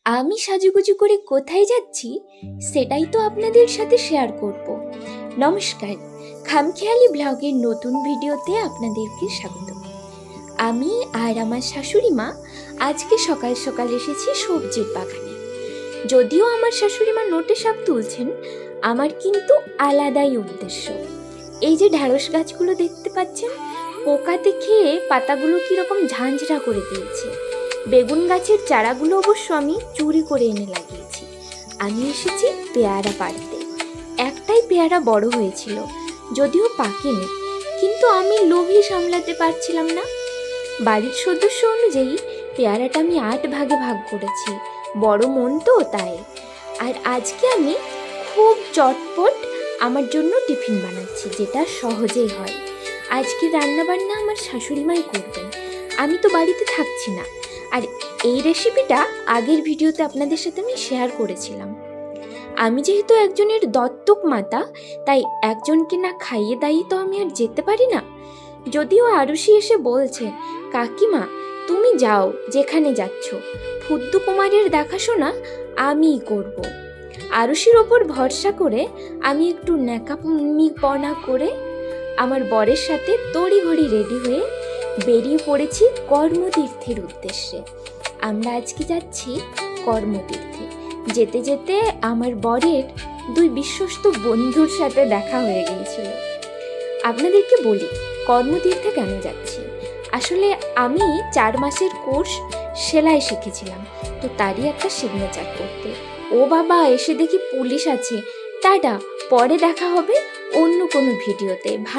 আমি সাজুগুজু করে কোথায় যাচ্ছি সেটাই তো আপনাদের সাথে শেয়ার করব। নমস্কার, খামখেয়ালি ব্লগের নতুন ভিডিওতে আপনাদেরকে স্বাগত। আমি আর আমার শাশুড়ি মা আজকে সকাল সকাল এসেছি সবজির বাগানে। যদিও আমার শাশুড়ি মা নোটে শাক তুলছেন, আমার কিন্তু আলাদাই উদ্দেশ্য। এই যে ঢ্যাঁড়স গাছগুলো দেখতে পাচ্ছেন, পোকাতে খেয়ে পাতাগুলো কীরকম ঝাঁঝরা করে দিয়েছে। বেগুন গাছের চারাগুলো অবশ্য আমি চুরি করে এনে লাগিয়েছি। আমি এসেছি পেয়ারা পাড়তে। একটাই পেয়ারা বড় হয়েছিল, যদিও পাকেনি, কিন্তু আমি লোভই সামলাতে পারছিলাম না। বাড়ির সদস্য অনুযায়ী পেয়ারাটা আমি 8 ভাগে ভাগ করেছি, বড় মন তো তাই। আর আজকে আমি খুব চটপট আমার জন্য টিফিন বানাচ্ছি, যেটা সহজেই হয়। আজকে রান্নাবান্না আমার শাশুড়ি মাই করবেন, আমি তো বাড়িতে থাকছি না। আর এই রেসিপিটা আগের ভিডিওতে আপনাদের সাথে আমি শেয়ার করেছিলাম। আমি যেহেতু একজনের দত্তক মাতা, তাই একজনকে না খাইয়ে দাইয়ে তো আমি আর যেতে পারি না। যদিও আরুষি এসে বলছে, কাকিমা তুমি যাও যেখানে যাচ্ছ, ফুদ্দু কুমারের দেখাশোনা আমিই করব। আরুষির ওপর ভরসা করে আমি একটু ন্যাকামিপনা করে আমার বরের সাথে তড়িঘড়ি রেডি হয়ে বেরিয়ে পড়েছি কর্মতীর্থের উদ্দেশ্যে। আমরা আজকে যাচ্ছি কর্মতীর্থে। যেতে যেতে আমার বরের 2 বিশ্বস্ত বন্ধুর সাথে দেখা হয়ে গিয়েছিল। আপনাদেরকে বলি কর্মতীর্থে কেন যাচ্ছি। আসলে আমি 4 মাসের কোর্স সেলাই শিখেছিলাম, তো তারই একটা সিগনেচার করতে। ও বাবা, এসে দেখি পুলিশ আছে। টাটা, পরে দেখা হবে অন্য কোনো ভিডিওতে। ভালো